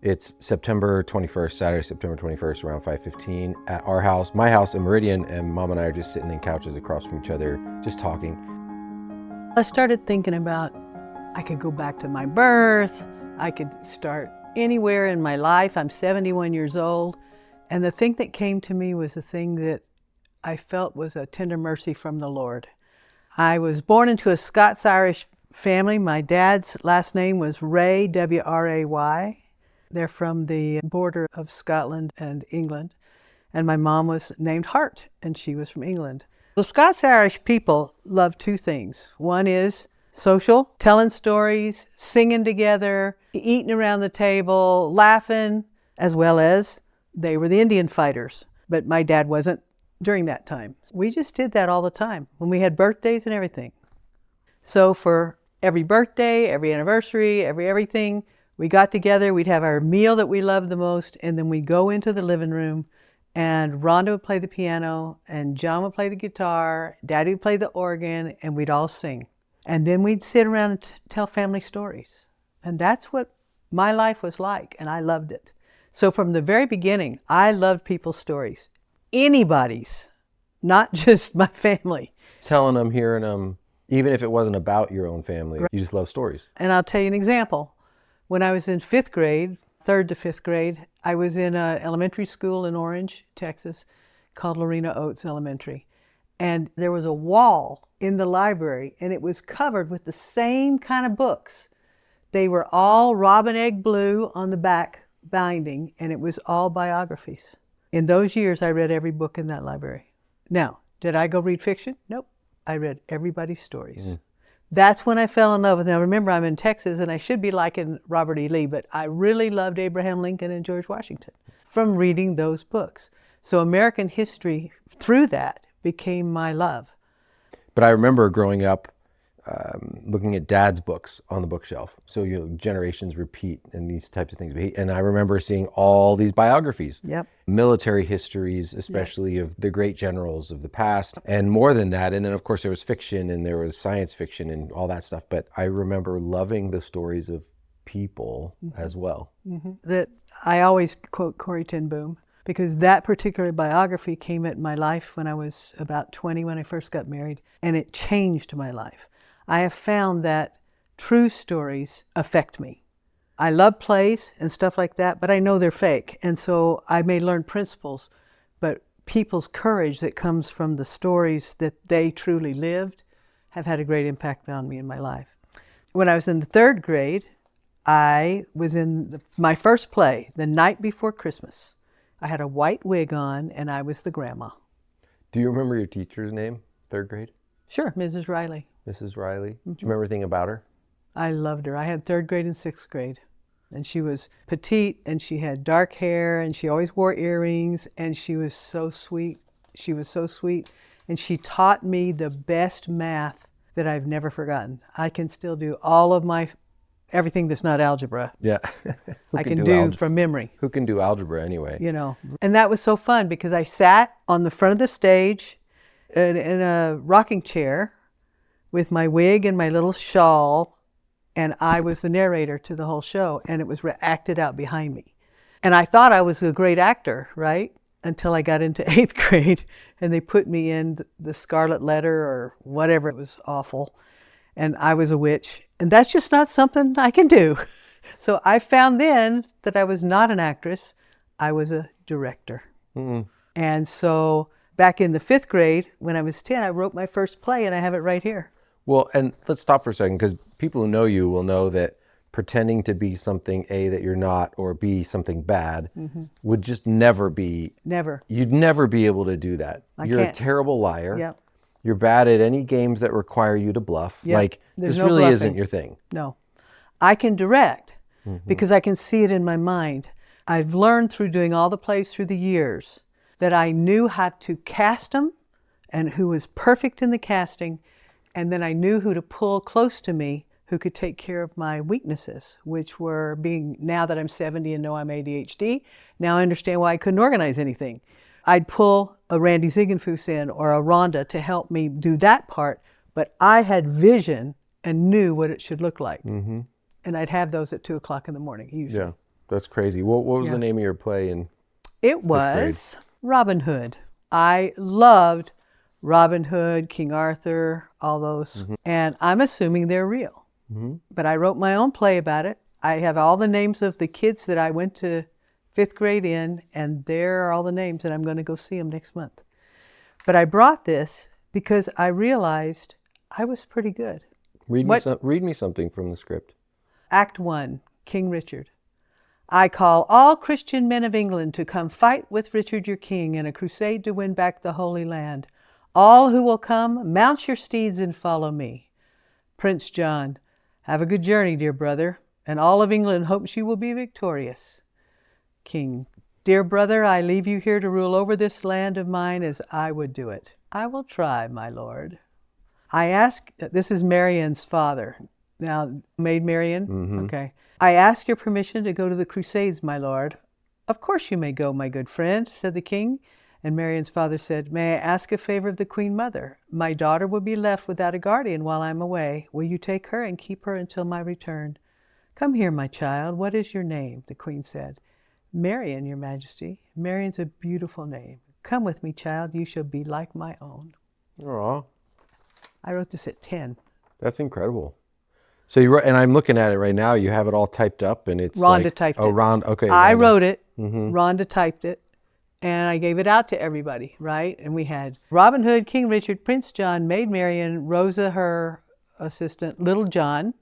It's September 21st, Saturday, September 21st, around 5:15 at our house, my house in Meridian, and Mom and I are just sitting in couches across from each other, just talking. I started thinking about, I could go back to my birth, I could start anywhere in my life. I'm 71 years old, and the thing that came to me was the thing that I felt was a tender mercy from the Lord. I was born into a Scots-Irish family. My dad's last name was Ray, W-R-A-Y. They're from the border of Scotland and England. And my mom was named Hart, and she was from England. The Scots-Irish people love two things. One is social, telling stories, singing together, eating around the table, laughing, as well as they were the Indian fighters. But my dad wasn't during that time. We just did that all the time when we had birthdays and everything. So for every birthday, every anniversary, everything, we got together, we'd have our meal that we loved the most, and then we'd go into the living room, and Rhonda would play the piano, and John would play the guitar, Daddy would play the organ, and we'd all sing. And then we'd sit around and tell family stories. And that's what my life was like, and I loved it. So from the very beginning, I loved people's stories. Anybody's, not just my family. Telling them, hearing them, even if it wasn't about your own family, you just love stories. And I'll tell you an example. When I was in 5th grade, 3rd to 5th grade, I was in an elementary school in Orange, Texas, called Lorena Oates Elementary. And there was a wall in the library, and it was covered with the same kind of books. They were all robin egg blue on the back binding, and it was all biographies. In those years, I read every book in that library. Now, did I go read fiction? Nope. I read everybody's stories. That's when I fell in love with. Now remember, I'm in Texas, and I should be liking Robert E. Lee, but I really loved Abraham Lincoln and George Washington from reading those books. So American history, through that, became my love. But I remember growing up, looking at Dad's books on the bookshelf. So generations repeat and these types of things. And I remember seeing all these biographies, military histories, especially of the great generals of the past, and more than that. And then of course there was fiction and there was science fiction and all that stuff. But I remember loving the stories of people as well. That I always quote Corrie ten Boom, because that particular biography came at my life when I was about 20 when I first got married, and it changed my life. I have found that true stories affect me. I love plays and stuff like that, but I know they're fake. And so I may learn principles, but people's courage that comes from the stories that they truly lived have had a great impact on me in my life. When I was in the 3rd grade, I was in my first play, The Night Before Christmas. I had a white wig on, and I was the grandma. Do you remember your teacher's name, 3rd grade? Sure, Mrs. Riley. Mrs. Riley. Do you remember anything about her? I loved her. I had 3rd grade and 6th grade. And she was petite, and she had dark hair, and she always wore earrings, and she was so sweet. She was so sweet. And she taught me the best math that I've never forgotten. I can still do all of everything that's not algebra. Yeah. I can do from memory. Who can do algebra anyway? You know. And that was so fun because I sat on the front of the stage in a rocking chair with my wig and my little shawl, and I was the narrator to the whole show, and it was acted out behind me. And I thought I was a great actor, right? Until I got into 8th grade, and they put me in the Scarlet Letter or whatever. It was awful. And I was a witch. And that's just not something I can do. So I found then that I was not an actress. I was a director. And so back in the 5th grade, when I was 10, I wrote my first play, and I have it right here. Well, and let's stop for a second, because people who know you will know that pretending to be something, A, that you're not, or B, something bad, would just never be. Never. You'd never be able to do that. You're a terrible liar. Yep. You're bad at any games that require you to bluff. Yep. Like, There's this no really bluffing. isn't your thing. No. I can direct because I can see it in my mind. I've learned through doing all the plays through the years that I knew how to cast them and who was perfect in the casting. And then I knew who to pull close to me who could take care of my weaknesses, which were now that I'm 70 and know I'm ADHD, now I understand why I couldn't organize anything. I'd pull a Randy Ziegenfuss in or a Rhonda to help me do that part, but I had vision and knew what it should look like. And I'd have those at 2 o'clock in the morning, usually. Yeah. That's crazy. What was the name of your play in It 5th grade? was Robin Hood. I loved Robin Hood, King Arthur, all those. And I'm assuming they're real. But I wrote my own play about it. I have all the names of the kids that I went to 5th grade in, and there are all the names, and I'm going to go see them next month. But I brought this because I realized I was pretty good. Read me something from the script. Act 1, King Richard. I call all Christian men of England to come fight with Richard your king in a crusade to win back the Holy Land. All who will come, mount your steeds and follow me. Prince John, have a good journey, dear brother, and all of England hopes you will be victorious. King, dear brother, I leave you here to rule over this land of mine as I would do it. I will try, my lord. This is Marian's father. Now, Maid Marian? Okay. I ask your permission to go to the Crusades, my lord. Of course you may go, my good friend, said the king. And Marian's father said, may I ask a favor of the Queen Mother? My daughter will be left without a guardian while I'm away. Will you take her and keep her until my return? Come here, my child. What is your name? The queen said. Marian, your majesty. Marian's a beautiful name. Come with me, child. You shall be like my own. Aw. I wrote this at 10. That's incredible. So you wrote, and I'm looking at it right now. You have it all typed up, and it's Rhonda typed it. Oh, Rhonda. Okay. I Rhonda. wrote it. Rhonda typed it. And I gave it out to everybody, right? And we had Robin Hood, King Richard, Prince John, Maid Marian, Rosa, her assistant, Little John,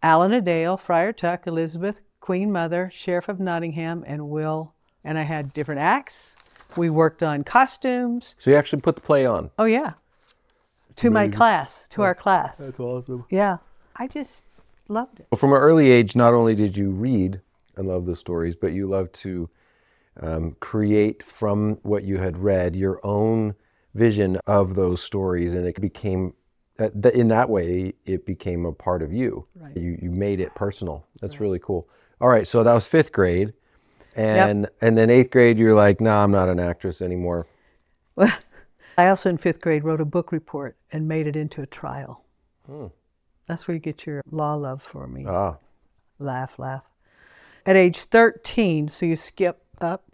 Alan a Dale, Friar Tuck, Elizabeth, Queen Mother, Sheriff of Nottingham, and Will. And I had different acts. We worked on costumes. So you actually put the play on? Oh, yeah. To my class, to our class. That's awesome. Yeah. I just loved it. Well, from an early age, not only did you read and love the stories, but you loved to create from what you had read your own vision of those stories, and it became, in that way, it became a part of you. Right. You made it personal. That's really cool. All right, so that was 5th grade, and then 8th grade, you're like, nah, I'm not an actress anymore. Well, I also in 5th grade wrote a book report and made it into a trial. That's where you get your law love for me. Laugh. At age 13, so you skip up,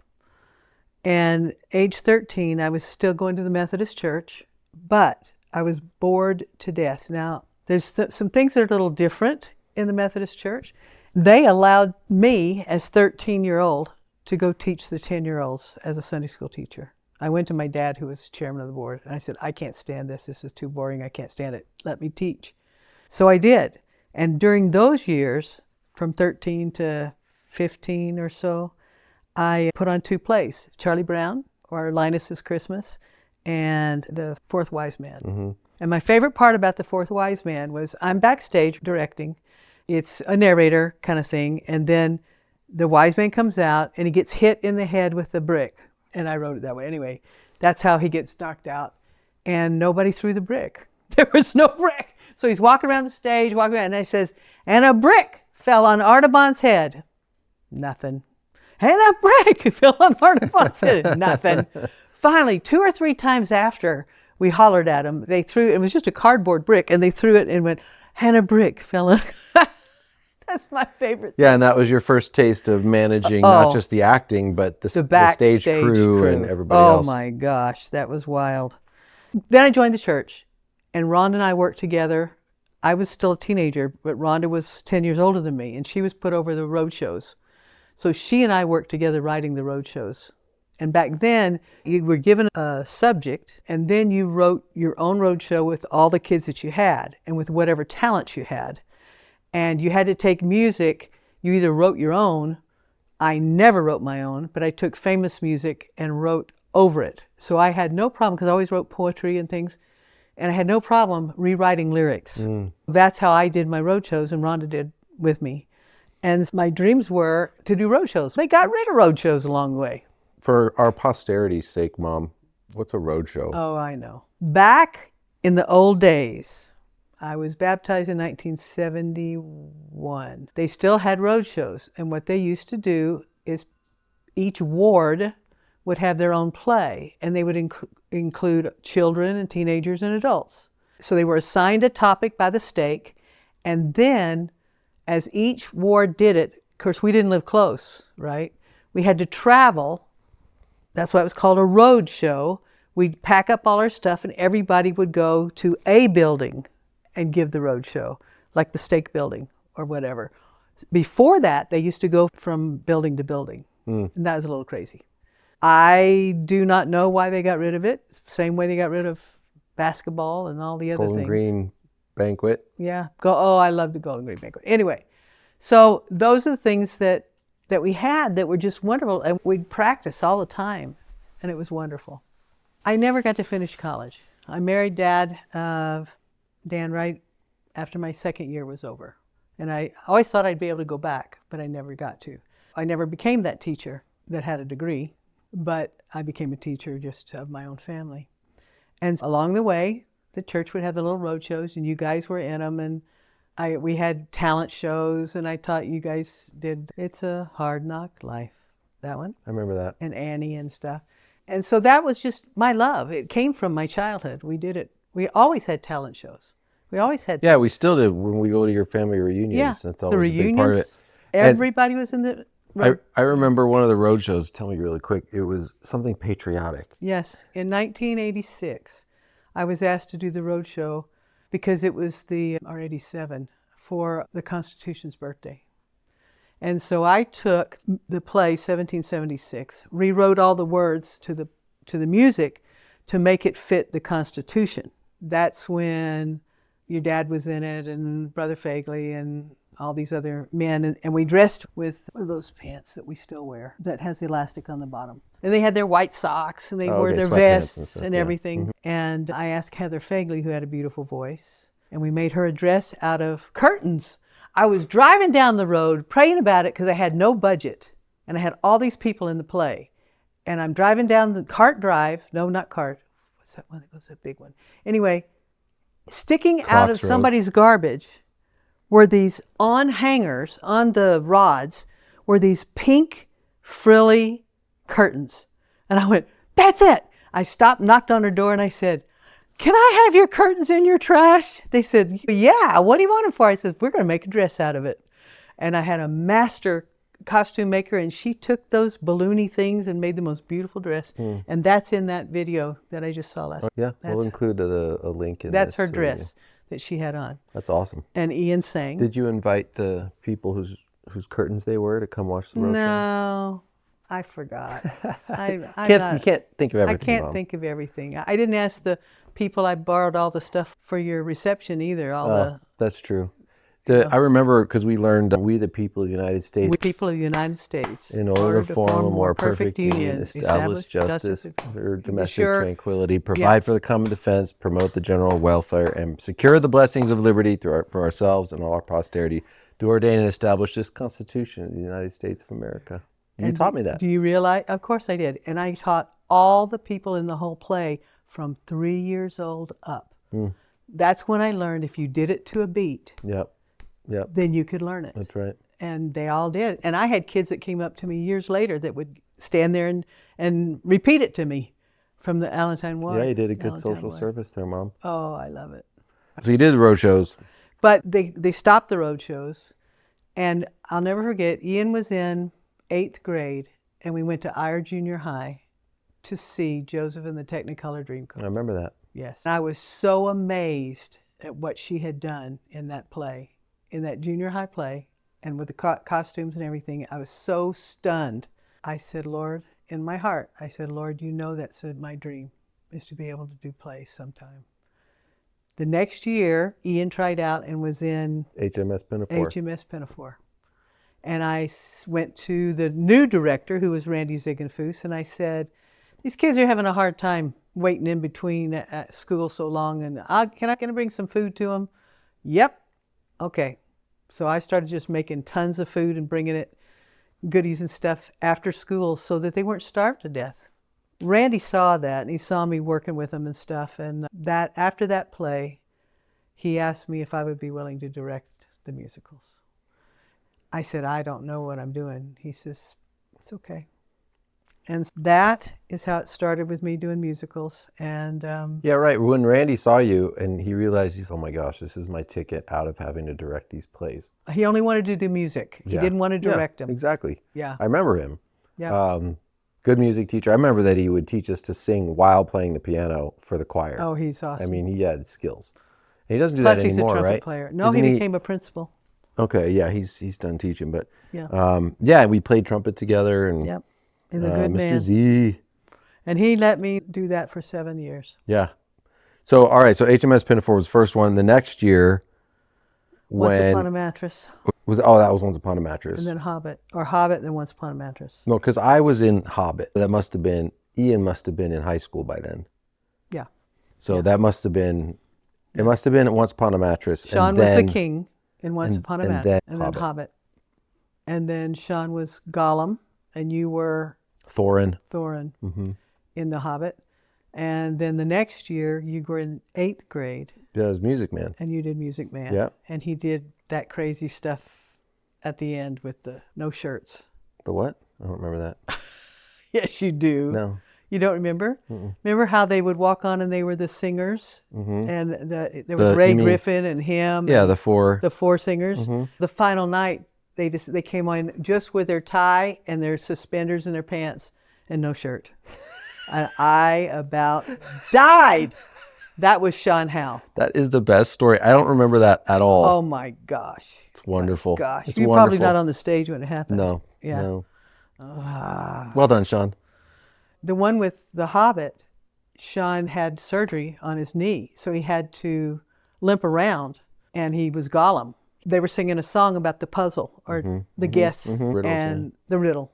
and age 13, I was still going to the Methodist Church, but I was bored to death. Now, there's some things that are a little different in the Methodist Church. They allowed me, as 13-year-old, to go teach the 10-year-olds as a Sunday school teacher. I went to my dad, who was chairman of the board, and I said, I can't stand this. This is too boring. I can't stand it. Let me teach. So I did. And during those years, from 13 to 15 or so, I put on 2 plays, Charlie Brown, or Linus's Christmas, and The Fourth Wise Man. And my favorite part about The Fourth Wise Man was I'm backstage directing. It's a narrator kind of thing, and then the wise man comes out, and he gets hit in the head with a brick. And I wrote it that way. Anyway, that's how he gets knocked out. And nobody threw the brick. There was no brick. So he's walking around the stage, and I says, and a brick fell on Artaban's head. Nothing. And a brick fell on Artaban's head. Nothing. Finally, 2 or 3 times after we hollered at him, they threw, it was just a cardboard brick, and they threw it and went, and a brick fell on. That's my favorite thing. Yeah, and that was your first taste of managing not just the acting, but the stage crew and everybody else. Oh my gosh, that was wild. Then I joined the church, and Rhonda and I worked together. I was still a teenager, but Rhonda was 10 years older than me, and she was put over the Roadshows. So she and I worked together writing the Roadshows. And back then, you were given a subject, and then you wrote your own roadshow with all the kids that you had, and with whatever talents you had. And you had to take music. You either wrote your own. I never wrote my own, but I took famous music and wrote over it. So I had no problem, because I always wrote poetry and things, and I had no problem rewriting lyrics. That's how I did my roadshows, and Rhonda did with me. And my dreams were to do roadshows. They got rid of roadshows along the way. For our posterity's sake, Mom, what's a roadshow? Oh, I know. Back in the old days, I was baptized in 1971. They still had roadshows, and what they used to do is each ward would have their own play, and they would include children and teenagers and adults. So they were assigned a topic by the stake, and then as each ward did it, Of course, we didn't live close, right? We had to travel. That's why it was called a road show. We'd pack up all our stuff and everybody would go to a building and give the road show, like the stake building or whatever. Before that, they used to go from building to building. And that was a little crazy. I do not know why they got rid of it. Same way they got rid of basketball and all the other Golden things. Green Banquet. Yeah. I love the Golden Green Banquet. Anyway, so those are the things that we had that were just wonderful. And we'd practice all the time. And it was wonderful. I never got to finish college. I married Dan right after my second year was over. And I always thought I'd be able to go back, but I never got to. I never became that teacher that had a degree, but I became a teacher just of my own family. And along the way, the church would have the little road shows, and you guys were in them, and we had talent shows, and I taught you guys did It's a Hard Knock Life, that one. I remember that. And Annie and stuff. And so that was just my love. It came from my childhood. We did it. We always had talent shows. We always had. Yeah, we still do when we go to your family reunions. Yeah, that's always the a big part of reunions. it. Everybody was in the. I remember one of the road shows. Tell me really quick. It was something patriotic. Yes, in 1986, I was asked to do the road show because it was or 87 for the Constitution's birthday. And so I took the play 1776, rewrote all the words to the music to make it fit the Constitution. That's when your dad was in it, and Brother Fagley, and all these other men. And we dressed with one of those pants that we still wear that has elastic on the bottom. And they had their white socks, and they wore their vests and everything. And I asked Heather Fagley, who had a beautiful voice, and we made her a dress out of curtains. I was driving down the road praying about it because I had no budget. And I had all these people in the play. And I'm driving down the Cart Drive. No, not Cart. What's that one? It was a big one. Anyway, sticking out of somebody's garbage were these, on hangers, on the rods, were these pink, frilly curtains. And I went, that's it. I stopped, knocked on her door, and I said, can I have your curtains in your trash? They said, yeah, what do you want them for? I said, we're going to make a dress out of it. And I had a master costume maker, and she took those balloony things and made the most beautiful dress. And that's in that video that I just saw last night. Yeah, we'll include a link in That's her dress that she had on. That's awesome. And Ian sang. Did you invite the people whose curtains they were to come watch the road show? No, I forgot. You can't think of everything. I can't think of everything. I didn't ask the people I borrowed all the stuff for your reception either. That's true. I remember because we learned we the people of the United States. We people of the United States. In order to form a more perfect union, establish justice for domestic tranquility, provide for the common defense, promote the general welfare, and secure the blessings of liberty for ourselves and all our posterity, to ordain and establish this Constitution of the United States of America. You taught me that. Do you realize? Of course I did. And I taught all the people in the whole play from 3 years old up. That's when I learned if you did it to a beat. Yep. Then you could learn it. That's right. And they all did. And I had kids that came up to me years later that would stand there and repeat it to me from the Allentown War. Yeah, you did a good social service there, Mom. Oh, I love it. So you did the road shows. But they stopped the road shows. And I'll never forget, Ian was in 8th grade, and we went to Eyre Junior High to see Joseph and the Technicolor Dreamcoat. I remember that. Yes. And I was so amazed at what she had done in that play. In that junior high play, and with the costumes and everything, I was so stunned. I said, Lord, in my heart, I said, Lord, you know that's my dream, is to be able to do plays sometime. The next year, Ian tried out and was in HMS Pinafore. And I went to the new director, who was Randy Ziegenfuss, and I said, these kids are having a hard time waiting in between at school so long, and can I bring some food to them? Yep. Okay. So I started just making tons of food and bringing it, goodies and stuff, after school so that they weren't starved to death. Randy saw that, and he saw me working with them and stuff. And after that play, he asked me if I would be willing to direct the musicals. I said, I don't know what I'm doing. He says, it's okay. And that is how it started with me doing musicals. And Yeah, right. When Randy saw you and he realized, oh my gosh, this is my ticket out of having to direct these plays. he only wanted to do music. He didn't want to direct them. Exactly. Yeah. I remember him. Yeah. Good music teacher. I remember that he would teach us to sing while playing the piano for the choir. Oh, he's awesome. I mean, he had skills. And he doesn't do Plus, that anymore, he's a trumpet right? player. No, Isn't he became a principal. Okay, yeah, he's done teaching, but Yeah. yeah, we played trumpet together, and Yep. He's a good Mr. man. Z. And he let me do that for 7 years. Yeah. So, all right, so HMS Pinafore was the first one. The next year, Once Upon a Mattress. that was Once Upon a Mattress. And then Hobbit. Or Hobbit, then Once Upon a Mattress. No, because I was in Hobbit. Ian must have been in high school by then. Yeah. So that must have been, it must have been Once Upon a Mattress. Sean was the king in Once Upon a Mattress. And then Hobbit. And then Sean was Gollum, and you were Thorin. Mm-hmm. In The Hobbit. And then the next year, you were in 8th grade. Yeah, it was Music Man. And you did Music Man. Yeah. And he did that crazy stuff at the end with the no shirts. The what? I don't remember that. Yes, you do. No. You don't remember? Mm-mm. Remember how they would walk on and they were the singers? Mm-hmm. And there was Ray Griffin and him. Yeah, and the four singers. Mm-hmm. The final night, they came on just with their tie and their suspenders and their pants and no shirt. And I about died. That was Sean Howe. That is the best story. I don't remember that at all. Oh my gosh. It's wonderful. My gosh. It's You were wonderful. probably not on the stage when it happened. No. Yeah. No. Well done, Sean. The one with The Hobbit, Sean had surgery on his knee, so he had to limp around, and he was Gollum. They were singing a song about the puzzle, or the guess, and the riddle.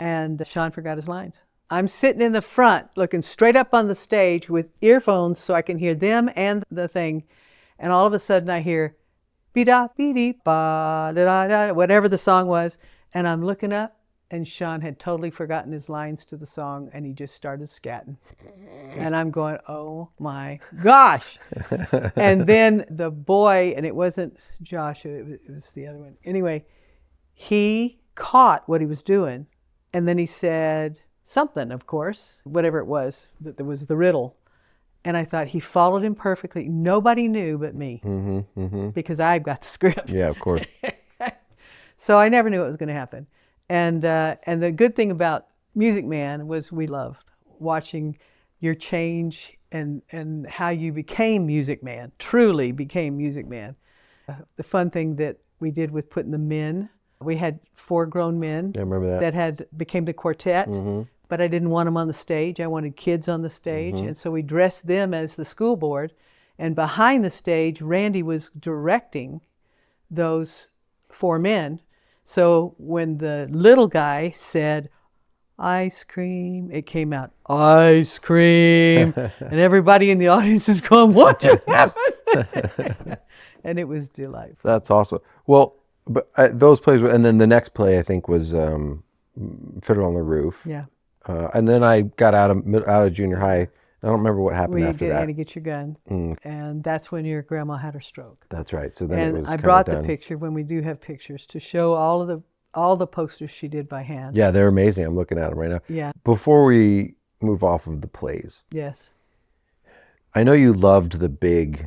And Sean forgot his lines. I'm sitting in the front, looking straight up on the stage with earphones so I can hear them and the thing. And all of a sudden I hear, be-da, be-dee, ba-da-da-da, whatever the song was. And I'm looking up, and Sean had totally forgotten his lines to the song, and he just started scatting. And I'm going, oh my gosh. And then the boy, and it wasn't Josh, it was the other one. Anyway, he caught what he was doing, and then he said something, of course, whatever it was, that there was the riddle. And I thought, he followed him perfectly. Nobody knew but me, because I've got the script. Yeah, of course. So I never knew what was going to happen. And the good thing about Music Man was we loved watching your change and how you became Music Man, truly became Music Man. The fun thing that we did with putting the men, we had 4 grown men. I remember that. Became the quartet, but I didn't want them on the stage. I wanted kids on the stage. And so we dressed them as the school board. And behind the stage, Randy was directing those 4 men. So when the little guy said, ice cream, it came out, ice cream. And everybody in the audience is going, what just happened? And it was delightful. That's awesome. Well, but those plays, and then the next play I think was Fiddler on the Roof. Yeah. And then I got out of junior high. I don't remember what happened after that. Had to get your gun. And that's when your grandma had her stroke. That's right. So then and it was I kind brought of the done. picture when we do have pictures to show all the posters she did by hand. Yeah, they're amazing. I'm looking at them right now. Yeah. Before we move off of the plays, Yes. I know you loved the big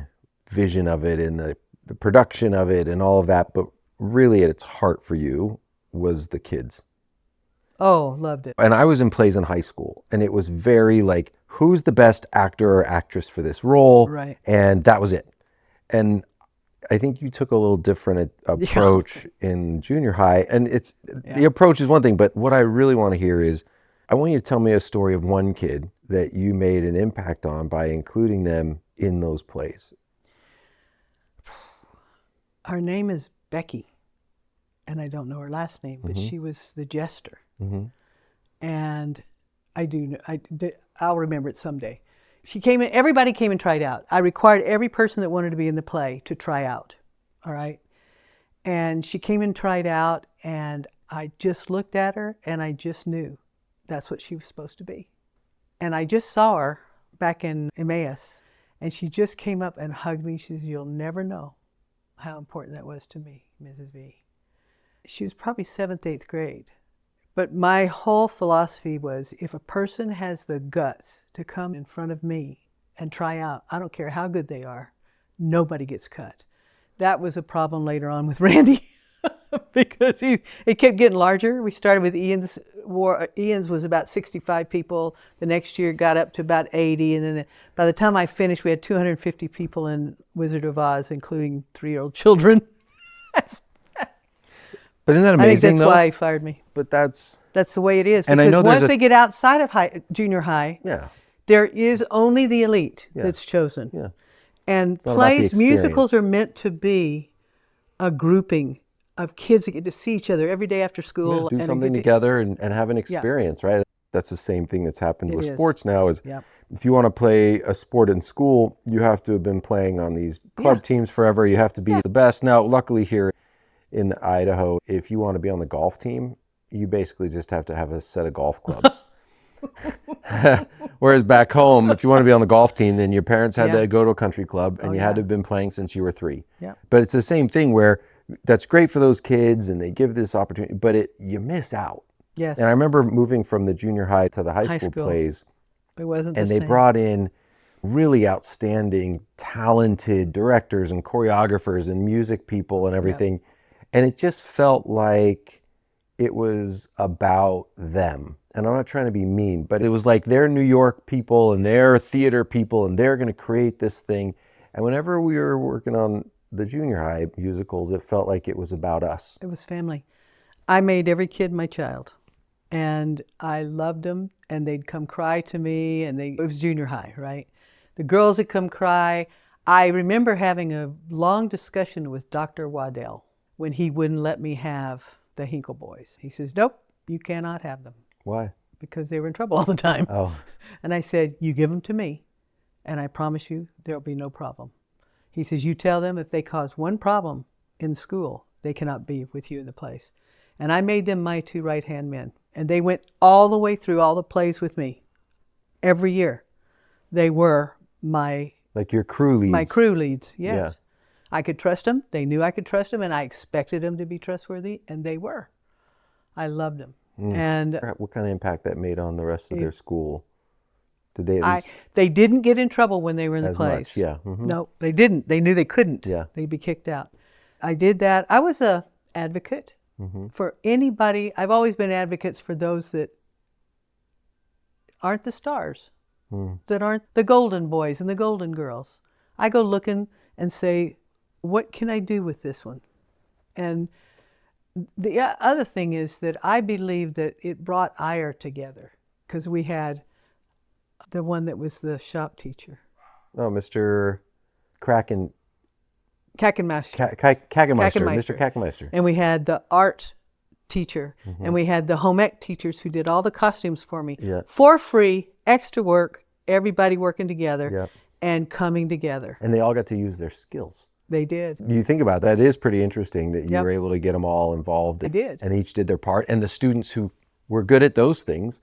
vision of it and the production of it and all of that, but really at its heart for you was the kids. Oh, loved it. And I was in plays in high school, and it was very like, who's the best actor or actress for this role? Right. And that was it. And I think you took a little different approach in junior high. And the approach is one thing, but what I really want to hear is, I want you to tell me a story of one kid that you made an impact on by including them in those plays. Her name is Becky, and I don't know her last name, but she was the jester. And I'll remember it someday. She came in, everybody came and tried out. I required every person that wanted to be in the play to try out, all right? And she came and tried out, and I just looked at her, and I just knew that's what she was supposed to be. And I just saw her back in Emmaus, and she just came up and hugged me. She says, you'll never know how important that was to me, Mrs. V. She was probably 7th, 8th grade. But my whole philosophy was, if a person has the guts to come in front of me and try out, I don't care how good they are, nobody gets cut. That was a problem later on with Randy because it kept getting larger. We started with Ian's was about 65 people. The next year it got up to about 80. And then by the time I finished, we had 250 people in Wizard of Oz, including 3-year-old children. But isn't that amazing, I think that's though? why he fired me. But that's the way it is. And I Because know once they get outside of junior high, yeah, there is only the elite that's chosen. yeah. And not about the plays, experience. musicals are meant to be a grouping of kids that get to see each other every day after school. Do and something together and have an experience, right? That's the same thing that's happened with sports now. Is if you want to play a sport in school, you have to have been playing on these club teams forever. You have to be the best. Now, luckily here in Idaho, if you want to be on the golf team, you basically just have to have a set of golf clubs. Whereas back home, if you want to be on the golf team, then your parents had to go to a country club and you had to have been playing since you were 3. Yeah. But it's the same thing where that's great for those kids and they give this opportunity, but you miss out. Yes. And I remember moving from the junior high to the high school plays. It wasn't and the they same. brought in really outstanding, talented directors and choreographers and music people and everything. And it just felt like it was about them. And I'm not trying to be mean, but it was like they're New York people and they're theater people and they're going to create this thing. And whenever we were working on the junior high musicals, it felt like it was about us. It was family. I made every kid my child. And I loved them, and they'd come cry to me, and it was junior high, right? The girls would come cry. I remember having a long discussion with Dr. Waddell when he wouldn't let me have the Hinkle boys. He says, nope, you cannot have them. Why? Because they were in trouble all the time. Oh. And I said, you give them to me, and I promise you there'll be no problem. He says, you tell them if they cause one problem in school, they cannot be with you in the plays. And I made them my 2 right-hand men. And they went all the way through all the plays with me. Every year. They were like your crew leads. My crew leads, yes. Yeah. I could trust them. They knew I could trust them, and I expected them to be trustworthy, and they were. I loved them. And what kind of impact that made on the rest of their school? Did they at least they didn't get in trouble when they were in the plays. Much, yeah. Mm-hmm. No, they didn't. They knew they couldn't. Yeah. They'd be kicked out. I did that. I was a advocate. Mm-hmm. For anybody. I've always been advocates for those that aren't the stars, that aren't the golden boys and the golden girls. I go looking and say, what can I do with this one? And the other thing is that I believe that it brought ire together, because we had the one that was the shop teacher. Oh, Mr. Kackenmaster. Mr. Kackenmeister. And we had the art teacher, and we had the home ec teachers who did all the costumes for me for free, extra work, everybody working together and coming together. And they all got to use their skills. They did. You think about that, it is pretty interesting that you were able to get them all involved. I did. And they each did their part. And the students who were good at those things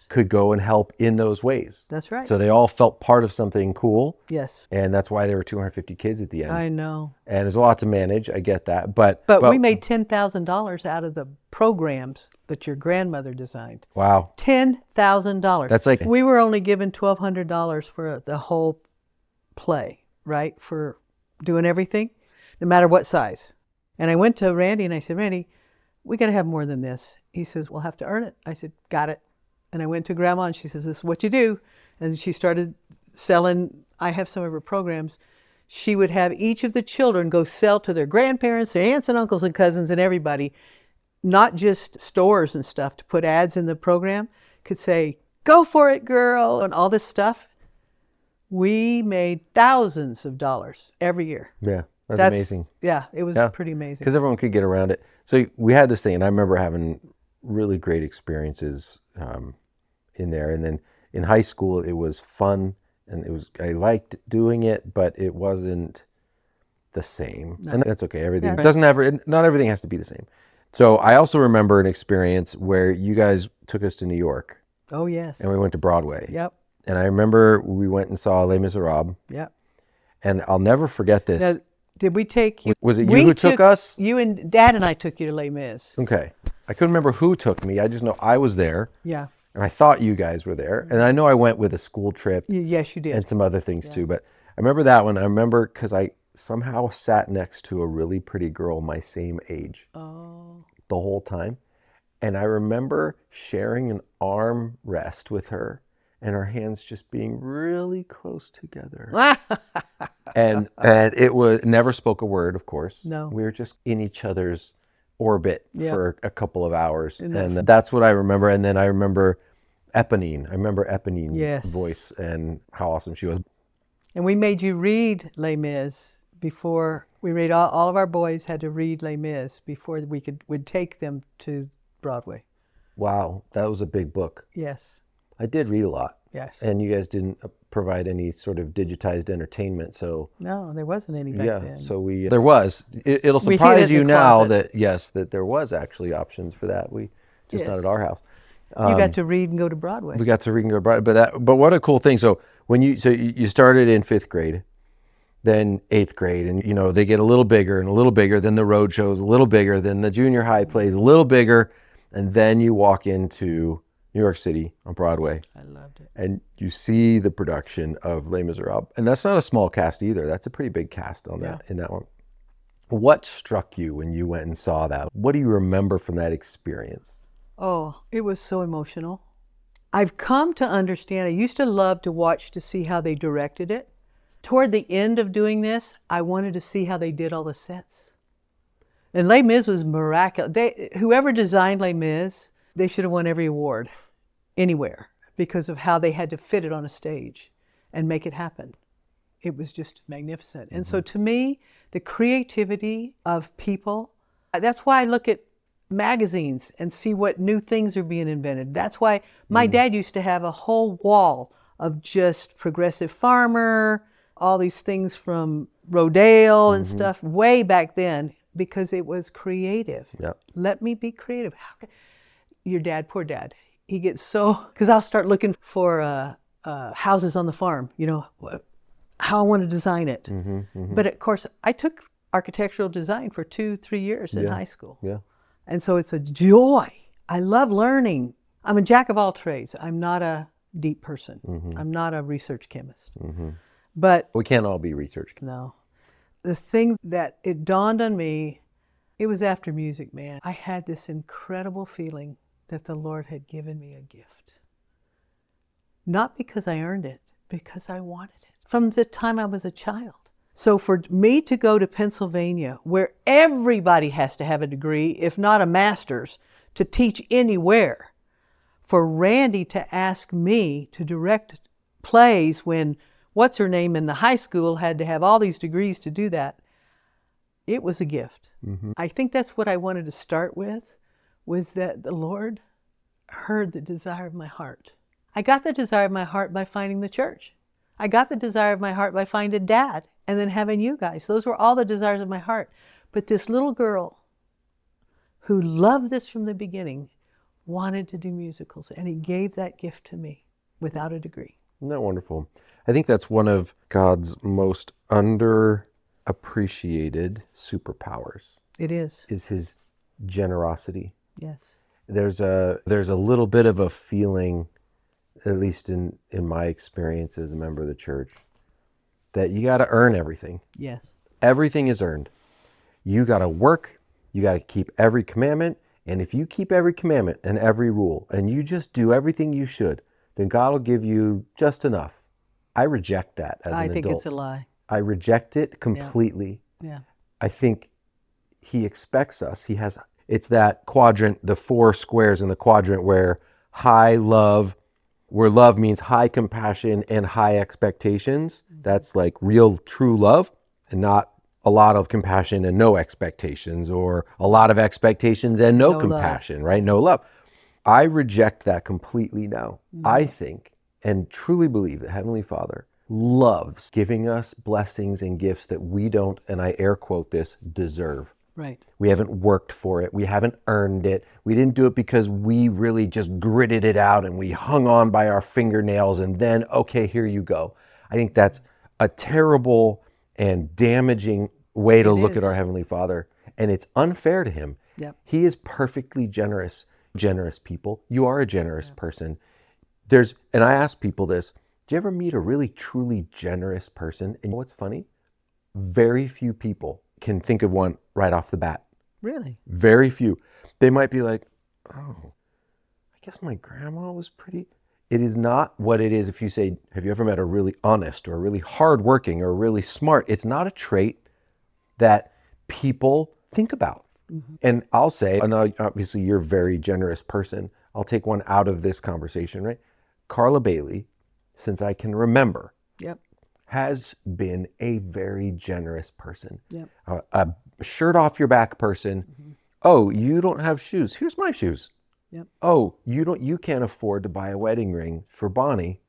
could go and help in those ways. That's right. So they all felt part of something cool. Yes. And that's why there were 250 kids at the end. I know. And there's a lot to manage. I get that. But we made $10,000 out of the programs that your grandmother designed. Wow. $10,000. That's like... We were only given $1,200 for the whole play, right? For doing everything, no matter what size. And I went to Randy and I said, Randy, we got to have more than this. He says, we'll have to earn it. I said, got it. And I went to Grandma and she says, this is what you do. And she started selling. I have some of her programs. She would have each of the children go sell to their grandparents, their aunts and uncles and cousins and everybody, not just stores and stuff to put ads in the program, could say, go for it, girl, and all this stuff. We made thousands of dollars every year. Yeah, that's amazing. Yeah, it was pretty amazing. Because everyone could get around it. So we had this thing, and I remember having really great experiences in there. And then in high school, it was fun, and I liked doing it, but it wasn't the same. No. And that's okay. Everything not everything has to be the same. So I also remember an experience where you guys took us to New York. Oh, yes. And we went to Broadway. Yep. And I remember we went and saw Les Miserables. Yep. And I'll never forget this. Now, did we take you? Was it you who took us? You and Dad and I took you to Les Mis. Okay. I couldn't remember who took me. I just know I was there. Yeah. And I thought you guys were there. And I know I went with a school trip. Yes, you did. And some other things too. But I remember that one. I remember because I somehow sat next to a really pretty girl my same age the whole time. And I remember sharing an arm rest with her and our hands just being really close together. and it was never spoke a word, of course. No. We were just in each other's orbit for a couple of hours. And that's what I remember. And then I remember Eponine. I remember Eponine's voice and how awesome she was. And we made you read Les Mis before we read. All of our boys had to read Les Mis before would take them to Broadway. Wow, that was a big book. Yes. I did read a lot. Yes. And you guys didn't provide any sort of digitized entertainment, so no, there wasn't any back then. So there was. It'll surprise you now that that there was actually options for that. We just not at our house. You got to read and go to Broadway. We got to read and go to Broadway, but what a cool thing. So when you started in 5th grade, then 8th grade, and they get a little bigger and a little bigger, then the Roadshows a little bigger, then the junior high plays a little bigger, and then you walk into New York City on Broadway. I loved it. And you see the production of Les Miserables. And that's not a small cast either. That's a pretty big cast on that in that one. What struck you when you went and saw that? What do you remember from that experience? Oh, it was so emotional. I've come to understand, I used to love to watch to see how they directed it. Toward the end of doing this, I wanted to see how they did all the sets. And Les Mis was miraculous. Whoever designed Les Mis, they should have won every award anywhere because of how they had to fit it on a stage and make it happen. It was just magnificent. And so to me, the creativity of people, that's why I look at magazines and see what new things are being invented. That's why my dad used to have a whole wall of just Progressive Farmer, all these things from Rodale and stuff way back then because it was creative. Yep. Let me be creative. Your dad, poor dad, he gets so, because I'll start looking for houses on the farm, how I want to design it. But of course, I took architectural design for 2-3 years in high school. Yeah. And so it's a joy. I love learning. I'm a jack of all trades. I'm not a deep person. I'm not a research chemist. But we can't all be research chemists. No. The thing that it dawned on me, it was after music, man. I had this incredible feeling that the Lord had given me a gift. Not because I earned it, because I wanted it from the time I was a child. So for me to go to Pennsylvania, where everybody has to have a degree, if not a master's, to teach anywhere, for Randy to ask me to direct plays when what's-her-name in the high school had to have all these degrees to do that, it was a gift. I think that's what I wanted to start with, was that the Lord heard the desire of my heart. I got the desire of my heart by finding the church. I got the desire of my heart by finding Dad and then having you guys. Those were all the desires of my heart. But this little girl who loved this from the beginning wanted to do musicals, and he gave that gift to me without a degree. Isn't that wonderful? I think that's one of God's most underappreciated superpowers. It is. Is his generosity. Yes. There's a little bit of a feeling, at least in my experience as a member of the church, that you got to earn everything. Yes. Everything is earned. You got to work. You got to keep every commandment. And if you keep every commandment and every rule, and you just do everything you should, then God will give you just enough. I reject that as an adult. I think it's a lie. I reject it completely. Yeah. I think he expects us. It's that quadrant, the 4 squares in the quadrant where high love, where love means high compassion and high expectations. That's like real true love, and not a lot of compassion and no expectations, or a lot of expectations and no compassion, love. Right? No love. I reject that completely now. I think and truly believe that Heavenly Father loves giving us blessings and gifts that we don't, and I air quote this, deserve. Right. We haven't worked for it. We haven't earned it. We didn't do it because we really just gritted it out and we hung on by our fingernails and then, okay, here you go. I think that's a terrible and damaging way to look at our Heavenly Father. And it's unfair to him. Yep. He is perfectly generous. Generous people. You are a generous person. And I ask people this, do you ever meet a really truly generous person? And you know what's funny? Very few people can think of one right off the bat. Really? Very few. They might be like, oh, I guess my grandma was pretty. It is not what it is if you say, have you ever met a really honest or really hardworking or really smart? It's not a trait that people think about. Mm-hmm. And I'll say, and obviously you're a very generous person. I'll take one out of this conversation, right? Carla Bailey, since I can remember, has been a very generous person. Yep. A shirt off your back person. Mm-hmm. Oh, you don't have shoes. Here's my shoes. Yep. Oh, you can't afford to buy a wedding ring for Bonnie.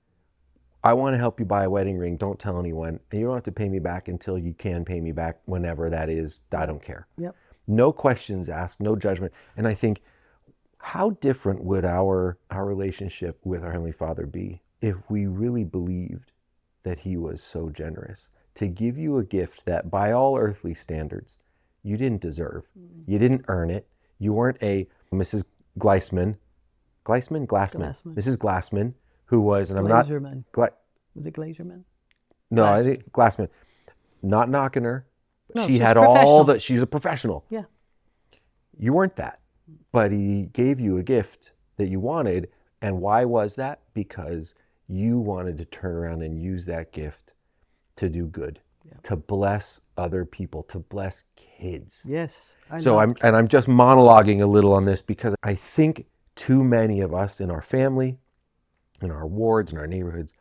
I want to help you buy a wedding ring. Don't tell anyone. And you don't have to pay me back until you can pay me back whenever that is. I don't care. Yep. No questions asked, no judgment. And I think, how different would our relationship with our Heavenly Father be if we really believed that He was so generous to give you a gift that by all earthly standards you didn't deserve. You didn't earn it. You weren't a Mrs. Gleisman. Mrs. Glassman, who was, and I'm not... Was it Glazerman? No, I think Glassman. Not knocking her. No, she had all that. She's a professional. Yeah. You weren't that. But He gave you a gift that you wanted. And why was that? Because you wanted to turn around and use that gift to do good, to bless other people, to bless kids. Yes. I'm just monologuing a little on this because I think too many of us in our family, in our wards, in our neighborhoods,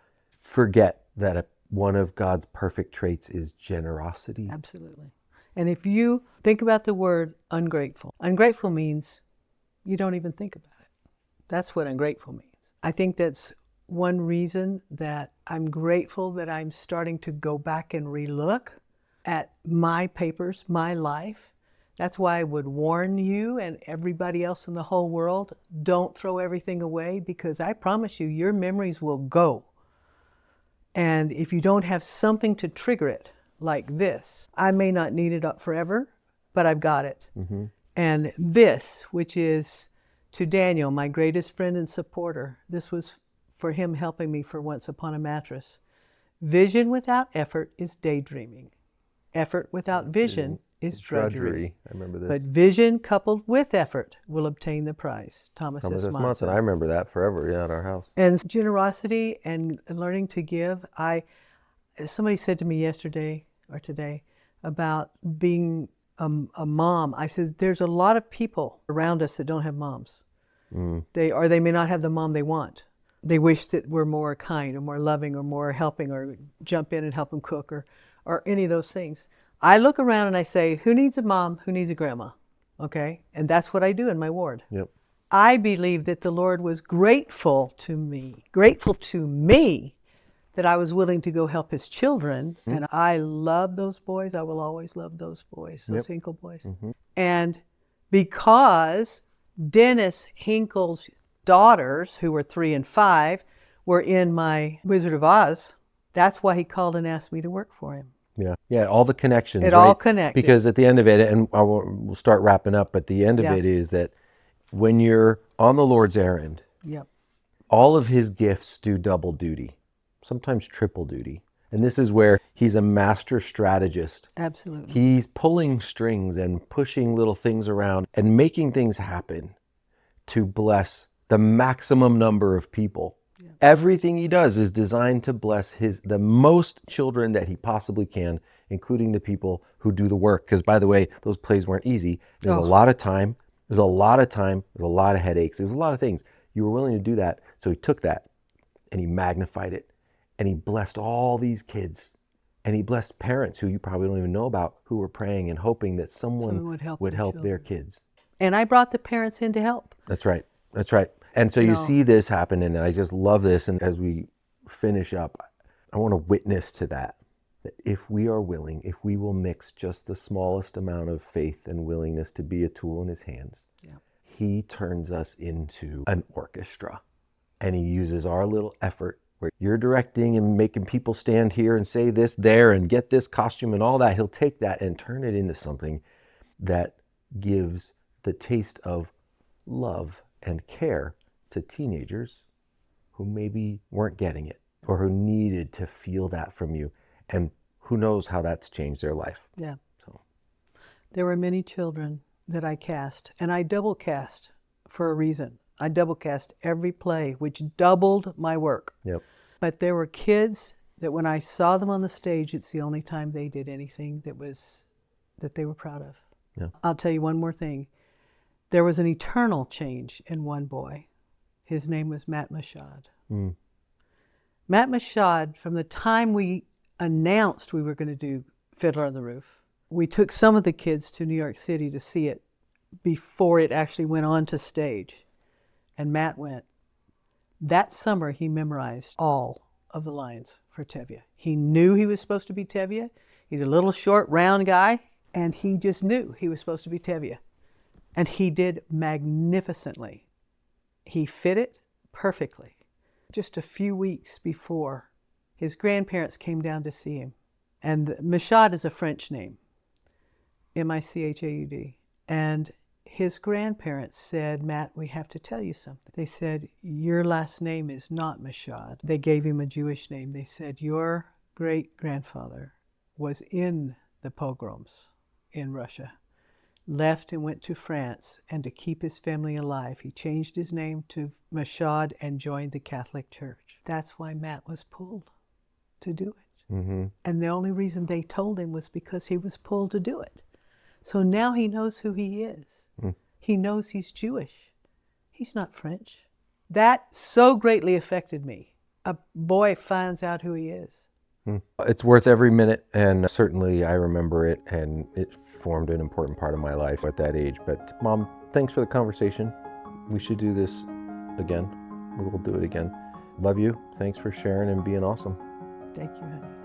forget that one of God's perfect traits is generosity. Absolutely. And if you think about the word ungrateful, ungrateful means you don't even think about it. That's what ungrateful means. I think that's one reason that I'm grateful that I'm starting to go back and relook at my papers, my life. That's why I would warn you and everybody else in the whole world, don't throw everything away, because I promise you, your memories will go. And if you don't have something to trigger it, like this, I may not need it up forever, but I've got it. Mm-hmm. And this, which is to Daniel, my greatest friend and supporter, this was for him helping me for Once Upon a Mattress. Vision without effort is daydreaming. Effort without vision is drudgery. I remember this. But vision coupled with effort will obtain the prize. Thomas S. Monson. I remember that forever, at our house. And generosity and learning to give. Somebody said to me yesterday or today about being a mom. I said, there's a lot of people around us that don't have moms. They may not have the mom they want. They wish that we're more kind or more loving or more helping or jump in and help them cook or any of those things. I look around and I say, who needs a mom? Who needs a grandma? Okay? And that's what I do in my ward. Yep. I believe that the Lord was grateful to me that I was willing to go help His children. Mm-hmm. And I love those boys. I will always love those boys, those Hinkle boys. Mm-hmm. And because Dennis Hinkle's daughters, who were 3 and 5, were in my Wizard of Oz, that's why he called and asked me to work for him. Yeah, all the connections. It all connected. Because at the end of it, and we'll start wrapping up, but the end of it is that when you're on the Lord's errand, all of His gifts do double duty, sometimes triple duty. And this is where He's a master strategist. Absolutely. He's pulling strings and pushing little things around and making things happen to bless the maximum number of people. Yeah. Everything He does is designed to bless the most children that He possibly can, including the people who do the work. Because, by the way, those plays weren't easy. There's a lot of time. There's a lot of headaches. There's a lot of things. You were willing to do that. So He took that and He magnified it. And He blessed all these kids. And He blessed parents who you probably don't even know about, who were praying and hoping that someone would help their kids. And I brought the parents in to help. That's right. And so you see this happen, and I just love this. And as we finish up, I want to witness to that if we are willing, if we will mix just the smallest amount of faith and willingness to be a tool in His hands, He turns us into an orchestra. And He uses our little effort where you're directing and making people stand here and say this there and get this costume and all that. He'll take that and turn it into something that gives the taste of love and care to teenagers who maybe weren't getting it or who needed to feel that from you. And who knows how that's changed their life. Yeah. So there were many children that I cast, and I double cast for a reason. I double cast every play, which doubled my work. Yep. But there were kids that when I saw them on the stage, it's the only time they did anything that they were proud of. Yeah. I'll tell you one more thing. There was an eternal change in one boy. His name was Matt Mashad. Mm. Matt Mashad, from the time we announced we were going to do Fiddler on the Roof, we took some of the kids to New York City to see it before it actually went on to stage. And Matt went. That summer, he memorized all of the lines for Tevye. He knew he was supposed to be Tevye. He's a little short, round guy, and he just knew he was supposed to be Tevye. And he did magnificently. He fit it perfectly. Just a few weeks before, his grandparents came down to see him. And Mashad is a French name, M-I-C-H-A-U-D. And his grandparents said, Matt, we have to tell you something. They said, your last name is not Mashad. They gave him a Jewish name. They said, your great-grandfather was in the pogroms in Russia, left and went to France, and to keep his family alive, he changed his name to Mashad and joined the Catholic Church. That's why Matt was pulled to do it. Mm-hmm. And the only reason they told him was because he was pulled to do it. So now he knows who he is. Mm. He knows he's Jewish. He's not French. That so greatly affected me. A boy finds out who he is. It's worth every minute, and certainly I remember it, and it formed an important part of my life at that age. But Mom, thanks for the conversation. We should do this again. We will do it again. Love you. Thanks for sharing and being awesome. Thank you, honey.